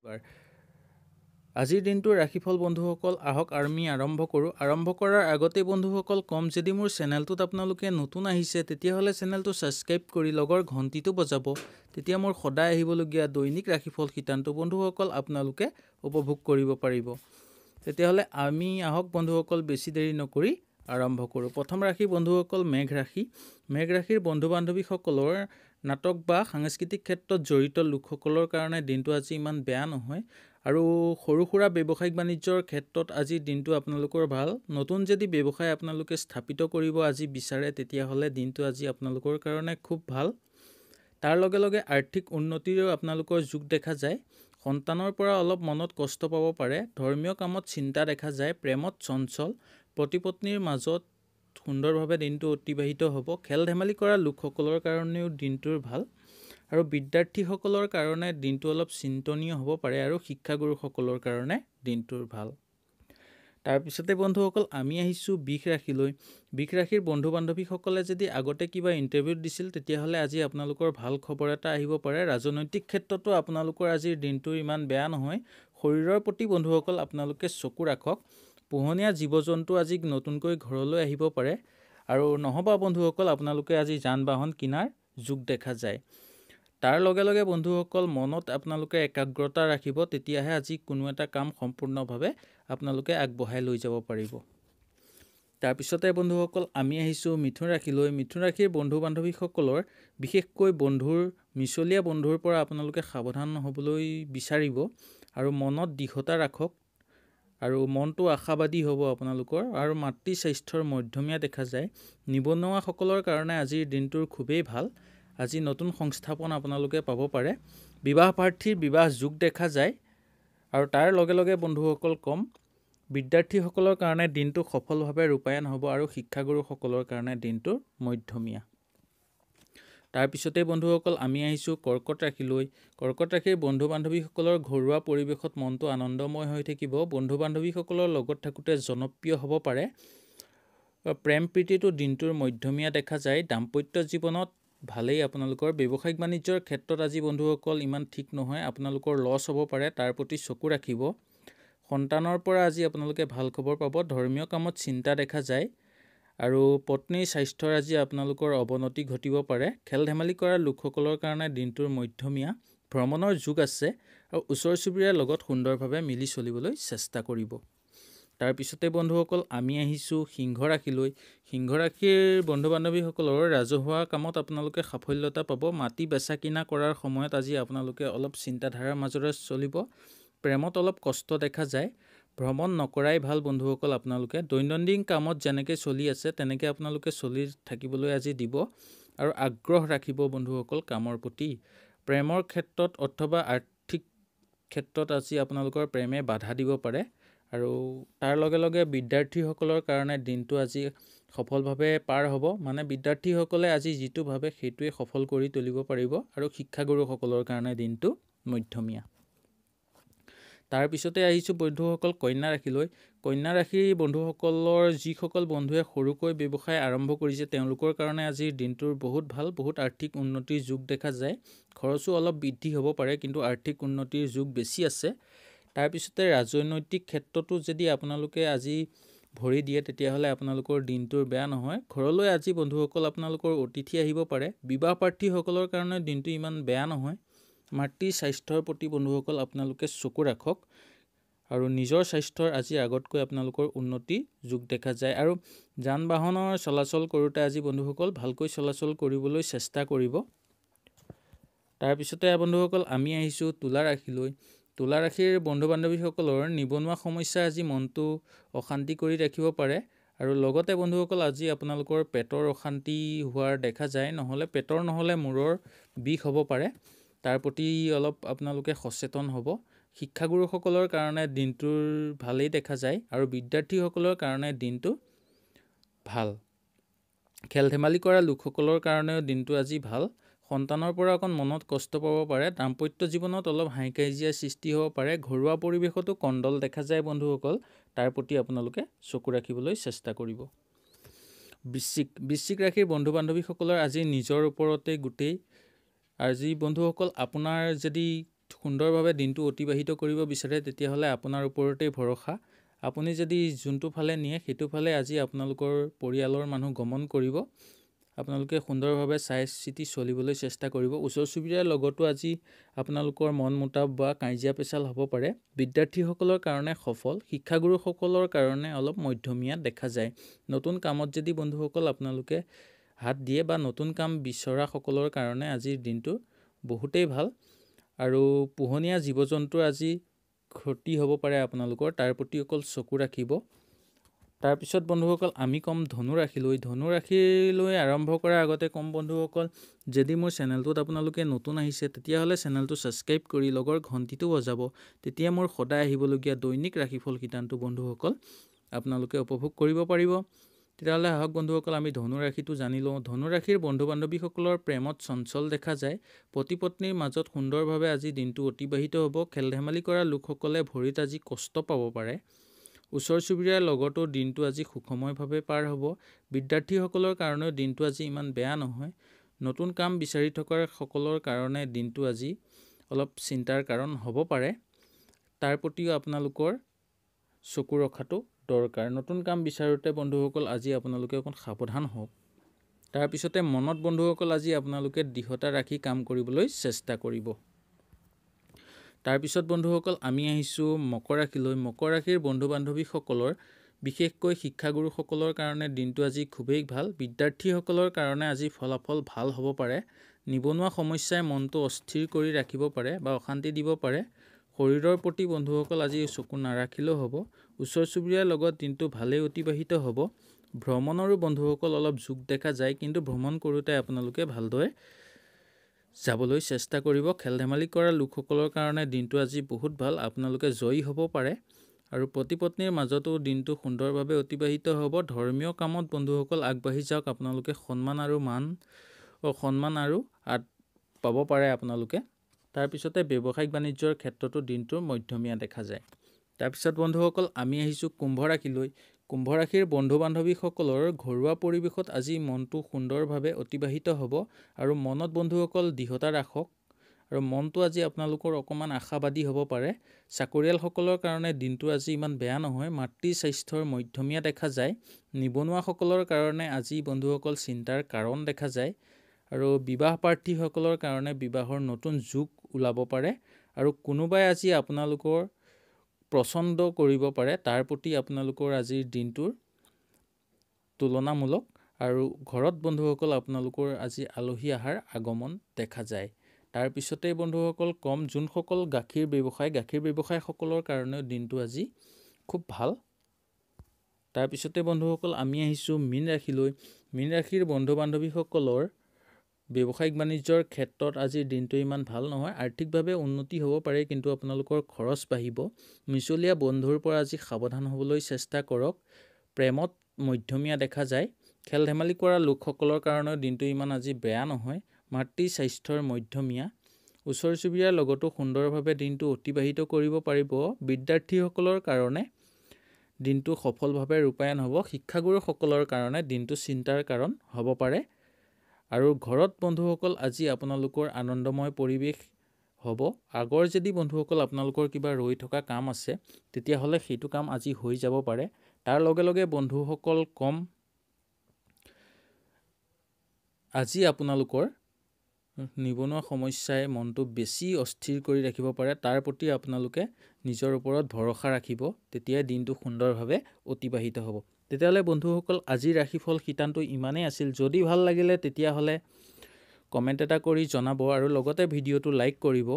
বাৰ আজিৰ দিনটোৰ ৰাশিফল বন্ধুসকল আহক আমি আৰম্ভ কৰোঁ। আৰম্ভ কৰাৰ আগতে বন্ধুসকল কম, যদি মোৰ চেনেলটোত আপোনালোকে নতুন আহিছে তেতিয়াহ'লে চেনেলটো ছাবস্ক্ৰাইব কৰি লগৰ ঘণ্টিটো বজাব। তেতিয়া মোৰ সদায় আহিবলগীয়া দৈনিক ৰাশিফল শিতানটো বন্ধুসকল আপোনালোকে উপভোগ কৰিব পাৰিব। তেতিয়াহ'লে আমি আহক বন্ধুসকল বেছি দেৰি নকৰি আৰম্ভ কৰোঁ। প্ৰথম ৰাশি বন্ধুসকল মেঘ ৰাশি। মেঘ ৰাশিৰ বন্ধু বান্ধৱীসকলৰ নাটক বা সাংস্কৃতিক ক্ষেত্ৰত জড়িত লোকসকলৰ কাৰণে দিনটো আজি ইমান বেয়া নহয়। আৰু সৰু সুৰা ব্যৱসায়িক বাণিজ্যৰ ক্ষেত্ৰত আজিৰ দিনটো আপোনালোকৰ ভাল। নতুন যদি ব্যৱসায় আপোনালোকে স্থাপিত কৰিব আজি বিচাৰে তেতিয়াহ'লে দিনটো আজি আপোনালোকৰ কাৰণে খুব ভাল। তাৰ লগে লগে আৰ্থিক উন্নতিৰো আপোনালোকৰ যোগ দেখা যায়। সন্তানৰ পৰা অলপ মনত কষ্ট পাব পাৰে। ধৰ্মীয় কামত চিন্তা দেখা যায়। প্ৰেমত চঞ্চল। পতি পত্নীৰ মাজত সুন্দৰভাৱে দিনটো অতিবাহিত হ'ব। খেল ধেমালি কৰা লোকসকলৰ কাৰণেও দিনটোৰ ভাল। আৰু বিদ্যাৰ্থীসকলৰ কাৰণে দিনটো অলপ চিন্তনীয় হ'ব পাৰে আৰু শিক্ষাগুৰুসকলৰ কাৰণে দিনটোৰ ভাল। তাৰপিছতে বন্ধুসকল আমি আহিছোঁ বৃষ ৰাশিলৈ। বৃষ ৰাশিৰ বন্ধু বান্ধৱীসকলে যদি আগতে কিবা ইণ্টাৰভিউত দিছিল তেতিয়াহ'লে আজি আপোনালোকৰ ভাল খবৰ এটা আহিব পাৰে। ৰাজনৈতিক ক্ষেত্ৰতো আপোনালোকৰ আজিৰ দিনটো ইমান বেয়া নহয়। শৰীৰৰ প্ৰতি বন্ধুসকল আপোনালোকে চকু ৰাখক। পোহনীয়া জীৱ জন্তু আজি নতুনকৈ ঘৰলৈ আহিব পাৰে। আৰু নহবা বন্ধুসকল আপোনালোকে আজি যান বাহন কিনাৰ যোগ দেখা যায়। তাৰ লগে লগে বন্ধুসকল মনত আপোনালোকে একাগ্ৰতা ৰাখিব, তেতিয়াহে আজি কোনো এটা কাম সম্পূৰ্ণভাৱে আপোনালোকে আগবঢ়াই লৈ যাব পাৰিব। তাৰপিছতে বন্ধুসকল আমি আহিছোঁ মিথুন ৰাশিলৈ। মিথুন ৰাশিৰ বন্ধু বান্ধৱীসকলৰ বিশেষকৈ মিছলীয়া বন্ধুৰ পৰা আপোনালোকে সাৱধান হ'বলৈ বিচাৰিব আৰু মনত দৃঢ়তা ৰাখক আৰু মনটো আশাবাদী হ'ব আপোনালোকৰ। আৰু মাতৃ স্বাস্থ্যৰ মধ্যমীয়া দেখা যায়। নিবনুৱাসকলৰ কাৰণে আজিৰ দিনটোৰ খুবেই ভাল। আজি নতুন সংস্থাপন আপোনালোকে পাব পাৰে। বিবাহ প্ৰাৰ্থীৰ বিবাহ যোগ দেখা যায়। আৰু তাৰ লগে লগে বন্ধুসকল কম, বিদ্যাৰ্থীসকলৰ কাৰণে দিনটো সফলভাৱে ৰূপায়ণ হ'ব আৰু শিক্ষাগুৰুসকলৰ কাৰণে দিনটো মধ্যমীয়া। তাৰপিছতে বন্ধুসকল আমি আহিছোঁ কৰ্কট ৰাশিলৈ। কৰ্কট ৰাশিৰ বন্ধু বান্ধৱীসকলৰ ঘৰুৱা পৰিৱেশত মনটো আনন্দময় হৈ থাকিব। বন্ধু বান্ধৱীসকলৰ লগত থাকোঁতে জনপ্ৰিয় হ'ব পাৰে। প্ৰেম প্ৰীতিটো দিনটোৰ মধ্যমীয়া দেখা যায়। দাম্পত্য জীৱনত ভালেই আপোনালোকৰ। ব্যৱসায়িক বাণিজ্যৰ ক্ষেত্ৰত আজি বন্ধুসকল ইমান ঠিক নহয়, আপোনালোকৰ লছ হ'ব পাৰে, তাৰ প্ৰতি চকু ৰাখিব। সন্তানৰ পৰা আজি আপোনালোকে ভাল খবৰ পাব। ধৰ্মীয় কামত চিন্তা দেখা যায়। আৰু পত্নীৰ স্বাস্থ্যৰ আজি আপোনালোকৰ অৱনতি ঘটিব পাৰে। খেল ধেমালি কৰা লোকসকলৰ কাৰণে দিনটোৰ মধ্যমীয়া। ভ্ৰমণৰ যোগ আছে আৰু ওচৰ চুবুৰীয়াৰ লগত সুন্দৰভাৱে মিলি চলিবলৈ চেষ্টা কৰিব। তাৰপিছতে বন্ধুসকল আমি আহিছোঁ সিংহ ৰাশিলৈ। সিংহ ৰাশিৰ বন্ধু বান্ধৱীসকলৰ ৰাজহুৱা কামত আপোনালোকে সাফল্যতা পাব। মাটি বেচা কিনা কৰাৰ সময়ত আজি আপোনালোকে অলপ চিন্তাধাৰাৰ মাজেৰে চলিব। প্ৰেমত অলপ কষ্ট দেখা যায়। ভ্ৰমণ নকৰাই ভাল বন্ধুসকল। আপোনালোকে দৈনন্দিন কামত যেনেকৈ চলি আছে তেনেকৈ আপোনালোকে চলি থাকিবলৈ আজি দিব আৰু আগ্ৰহ ৰাখিব বন্ধুসকল কামৰ প্ৰতি। প্ৰেমৰ ক্ষেত্ৰত অথবা আৰ্থিক ক্ষেত্ৰত আজি আপোনালোকৰ প্ৰেমে বাধা দিব পাৰে। আৰু তাৰ লগে লগে বিদ্যাৰ্থীসকলৰ কাৰণে দিনটো আজি সফলভাৱে পাৰ হ'ব। মানে বিদ্যাৰ্থীসকলে আজি যিটো ভাবে সেইটোৱে সফল কৰি তুলিব পাৰিব। আৰু শিক্ষাগুৰুসকলৰ কাৰণে দিনটো মধ্যমীয়া। তাৰপিছতে আহিছোঁ বন্ধুসকল কন্যা ৰাশিলৈ। কন্যা ৰাশিৰ বন্ধুসকলৰ যিসকল বন্ধুৱে সৰুকৈ ব্যৱসায় আৰম্ভ কৰিছে তেওঁলোকৰ কাৰণে আজিৰ দিনটোৰ বহুত ভাল। বহুত আৰ্থিক উন্নতিৰ যোগ দেখা যায়। খৰচো অলপ বৃদ্ধি হ'ব পাৰে, কিন্তু আৰ্থিক উন্নতিৰ যোগ বেছি আছে। তাৰপিছতে ৰাজনৈতিক ক্ষেত্ৰতো যদি আপোনালোকে আজি ভৰি দিয়ে তেতিয়াহ'লে আপোনালোকৰ দিনটোৰ বেয়া নহয়। ঘৰলৈ আজি বন্ধুসকল আপোনালোকৰ অতিথি আহিব পাৰে। বিবাহ প্ৰাৰ্থীসকলৰ কাৰণে দিনটো ইমান বেয়া নহয়। মাতৃৰ স্বাস্থ্যৰ প্ৰতি বন্ধুসকল আপোনালোকে চকু ৰাখক আৰু নিজৰ স্বাস্থ্যৰ আজি আগতকৈ আপোনালোকৰ উন্নতি যোগ দেখা যায়। আৰু যান বাহনৰ চলাচল কৰোঁতে আজি বন্ধুসকল ভালকৈ চলাচল কৰিবলৈ চেষ্টা কৰিব। তাৰপিছতে বন্ধুসকল আমি আহিছোঁ তুলা ৰাশিলৈ। তুলা ৰাশিৰ বন্ধু বান্ধৱীসকলৰ নিবনুৱা সমস্যা আজি মনটো অশান্তি কৰি ৰাখিব পাৰে। আৰু লগতে বন্ধুসকল আজি আপোনালোকৰ পেটৰ অশান্তি হোৱাৰ দেখা যায়। পেটৰ নহ'লে মূৰৰ বিষ হ'ব পাৰে। তাৰ প্ৰতি অলপ আপোনালোকে সচেতন হ'ব। শিক্ষাগুৰুসকলৰ কাৰণে দিনটোৰ ভালেই দেখা যায় আৰু বিদ্যাৰ্থীসকলৰ কাৰণে দিনটো ভাল। খেল ধেমালি কৰা লোকসকলৰ কাৰণেও দিনটো আজি ভাল। সন্তানৰ পৰা অকণ মনত কষ্ট পাব পাৰে। দাম্পত্য জীৱনত অলপ হাই কাজিয়াৰ সৃষ্টি হ'ব পাৰে। ঘৰুৱা পৰিৱেশতো কণ্ডল দেখা যায় বন্ধুসকল। তাৰ প্ৰতি আপোনালোকে চকু ৰাখিবলৈ চেষ্টা কৰিব। বৃশ্চিক ৰাশিৰ বন্ধু বান্ধৱীসকলৰ আজি নিজৰ ওপৰতে গোটেই। আজি বন্ধুসকল আপোনাৰ যদি সুন্দৰভাৱে দিনটো অতিবাহিত কৰিব বিচাৰে তেতিয়াহ'লে আপোনাৰ ওপৰতেই ভৰসা। আপুনি যদি যোনটো ফালে নিয়ে সেইটো ফালে আজি আপোনালোকৰ পৰিয়ালৰ মানুহ গমন কৰিব। আপোনালোকে সুন্দৰভাৱে চাই চিতি চলিবলৈ চেষ্টা কৰিব। ওচৰ চুবুৰীয়াৰ লগতো আজি আপোনালোকৰ মন মুতাব বা কাজিয়া পেচাল হ'ব পাৰে। বিদ্যাৰ্থীসকলৰ কাৰণে সফল, শিক্ষাগুৰুসকলৰ কাৰণে অলপ মধ্যমীয়া দেখা যায়। নতুন কামত যদি বন্ধুসকল আপোনালোকে হাত দিয়ে বা নতুন কাম বিচৰাসকলৰ কাৰণে আজিৰ দিনটো বহুতেই ভাল। আৰু পোহনীয়া জীৱ জন্তুৰ আজি ক্ষতি হ'ব পাৰে আপোনালোকৰ, তাৰ প্ৰতি অকল চকু ৰাখিব। তাৰপিছত বন্ধুসকল আমি ক'ম ধনুৰাশিলৈ। ধনুৰাশিলৈ আৰম্ভ কৰাৰ আগতে ক'ম বন্ধুসকল, যদি মোৰ চেনেলটোত আপোনালোকে নতুন আহিছে তেতিয়াহ'লে চেনেলটো ছাবস্ক্ৰাইব কৰি লগৰ ঘণ্টিটো বজাব। তেতিয়া মোৰ সদায় আহিবলগীয়া দৈনিক ৰাশিফল শিতানটো বন্ধুসকল আপোনালোকে উপভোগ কৰিব পাৰিব। তেতিয়াহ'লে আহক বন্ধুসকল আমি ধনুৰাশিটো জানি লওঁ। ধনুৰাশিৰ বন্ধু বান্ধৱীসকলৰ প্ৰেমত চঞ্চল দেখা যায়। পতি পত্নীৰ মাজত সুন্দৰভাৱে আজি দিনটো অতিবাহিত হ'ব। খেল ধেমালি কৰা লোকসকলে ভৰিত আজি কষ্ট পাব পাৰে। ওচৰ চুবুৰীয়াৰ লগতো দিনটো আজি সুখময়ভাৱে পাৰ হ'ব। বিদ্যাৰ্থীসকলৰ কাৰণেও দিনটো আজি ইমান বেয়া নহয়। নতুন কাম বিচাৰি থকা সকলৰ কাৰণে দিনটো আজি অলপ চিন্তাৰ কাৰণ হ'ব পাৰে। তাৰ প্ৰতিও আপোনালোকৰ চকু ৰখাটো দৰকাৰ। নতুন কাম বিচাৰোঁতে বন্ধুসকল আজি আপোনালোকে অকণ সাৱধান হওক। তাৰপিছতে মনত বন্ধুসকল আজি আপোনালোকে দৃঢ়তা ৰাখি কাম কৰিবলৈ চেষ্টা কৰিব। তাৰপিছত বন্ধুসকল আমি আহিছোঁ মকৰ ৰাশিলৈ। মকৰ ৰাশিৰ বন্ধু বান্ধৱীসকলৰ বিশেষকৈ শিক্ষাগুৰুসকলৰ কাৰণে দিনটো আজি খুবেই ভাল। বিদ্যাৰ্থীসকলৰ কাৰণে আজি ফলাফল ভাল হ'ব পাৰে। নিবনুৱা সমস্যাই মনটো অস্থিৰ কৰি ৰাখিব পাৰে বা অশান্তি দিব পাৰে। শৰীৰৰ প্ৰতি বন্ধুসকল আজি চকু নাৰাখিলেও হ'ব। ওচৰ চুবুৰীয়াৰ লগত দিনটো ভালেই অতিবাহিত হ'ব। ভ্ৰমণৰো বন্ধুসকল অলপ যোগ দেখা যায়, কিন্তু ভ্ৰমণ কৰোঁতে আপোনালোকে ভালদৰে যাবলৈ চেষ্টা কৰিব। খেল ধেমালি কৰা লোকসকলৰ কাৰণে দিনটো আজি বহুত ভাল, আপোনালোকে জয়ী হ'ব পাৰে। আৰু পতি পত্নীৰ মাজতো দিনটো সুন্দৰভাৱে অতিবাহিত হ'ব। ধৰ্মীয় কামত বন্ধুসকল আগবাঢ়ি যাওক। আপোনালোকে সন্মান আৰু পাব পাৰে আপোনালোকে। তাৰপিছতে ব্যৱসায়িক বাণিজ্যৰ ক্ষেত্ৰতো দিনটো মধ্যমীয়া দেখা যায়। তাৰপিছত বন্ধুসকল আমি আহিছোঁ কুম্ভ ৰাশিলৈ। কুম্ভ ৰাশিৰ বন্ধু বান্ধৱীসকলৰ ঘৰুৱা পৰিৱেশত আজি মনটো সুন্দৰভাৱে অতিবাহিত হ'ব। আৰু মনত বন্ধুসকল দৃঢ়তা ৰাখক। আৰু মনটো আজি আপোনালোকৰ অকণমান আশাবাদী হ'ব পাৰে। চাকৰিয়ালসকলৰ কাৰণে দিনটো আজি ইমান বেয়া নহয়। মাতৃ স্বাস্থ্যৰ মধ্যমীয়া দেখা যায়। নিবনুৱাসকলৰ কাৰণে আজি বন্ধুসকল চিন্তাৰ কাৰণ দেখা যায়। আৰু বিবাহ প্ৰাৰ্থীসকলৰ কাৰণে বিবাহৰ নতুন যুগ ওলাব পাৰে। আৰু কোনোবাই আজি আপোনালোকৰ পচন্দ কৰিব পাৰে, তাৰ প্ৰতি আপোনালোকৰ আজিৰ দিনটোৰ তুলনামূলক। আৰু ঘৰত বন্ধুসকল আপোনালোকৰ আজি আলহী অহাৰ আগমন দেখা যায়। তাৰপিছতেই বন্ধুসকল ক'ম যোনসকল গাখীৰ ব্যৱসায়সকলৰ কাৰণেও দিনটো আজি খুব ভাল। তাৰপিছতে বন্ধুসকল আমি আহিছোঁ মীন ৰাশিলৈ। মীন ৰাশিৰ বন্ধু বান্ধৱীসকলৰ ব্যৱসায়িক বাণিজ্যৰ ক্ষেত্ৰত আজিৰ দিনটো ইমান ভাল নহয়। আৰ্থিকভাৱে উন্নতি হ'ব পাৰে, কিন্তু আপোনালোকৰ খৰচ বাঢ়িব। মিছলীয়া বন্ধুৰ পৰা আজি সাৱধান হ'বলৈ চেষ্টা কৰক। প্ৰেমত মধ্যমীয়া দেখা যায়। খেল ধেমালি কৰা লোকসকলৰ কাৰণেও দিনটো ইমান আজি বেয়া নহয়। মাতৃ স্বাস্থ্যৰ মধ্যমীয়া। ওচৰ চুবুৰীয়াৰ লগতো সুন্দৰভাৱে দিনটো অতিবাহিত কৰিব পাৰিব। বিদ্যাৰ্থীসকলৰ কাৰণে দিনটো সফলভাৱে ৰূপায়ণ হ'ব। শিক্ষাগুৰুসকলৰ কাৰণে দিনটো চিন্তাৰ কাৰণ হ'ব পাৰে। আৰু ঘৰত বন্ধুসকল আজি আপোনালোকৰ আনন্দময় পৰিৱেশ হ'ব। আগৰ যদি বন্ধুসকল আপোনালোকৰ কিবা ৰৈ থকা কাম আছে তেতিয়াহ'লে সেইটো কাম আজি হৈ যাব পাৰে। তাৰ লগে লগে বন্ধুসকল ক'ম আজি আপোনালোকৰ নিবনুৱা সমস্যাই মনটো বেছি অস্থিৰ কৰি ৰাখিব পাৰে। তাৰ প্ৰতি আপোনালোকে নিজৰ ওপৰত ভৰসা ৰাখিব, তেতিয়াই দিনটো সুন্দৰভাৱে অতিবাহিত হ'ব। তেতিয়াহ'লে বন্ধুসকল আজিৰ ৰাশিফল শিতানটো ইমানেই আছিল। যদি ভাল লাগিলে তেতিয়াহ'লে কমেণ্ট এটা কৰি জনাব আৰু লগতে ভিডিঅ'টো লাইক কৰিব।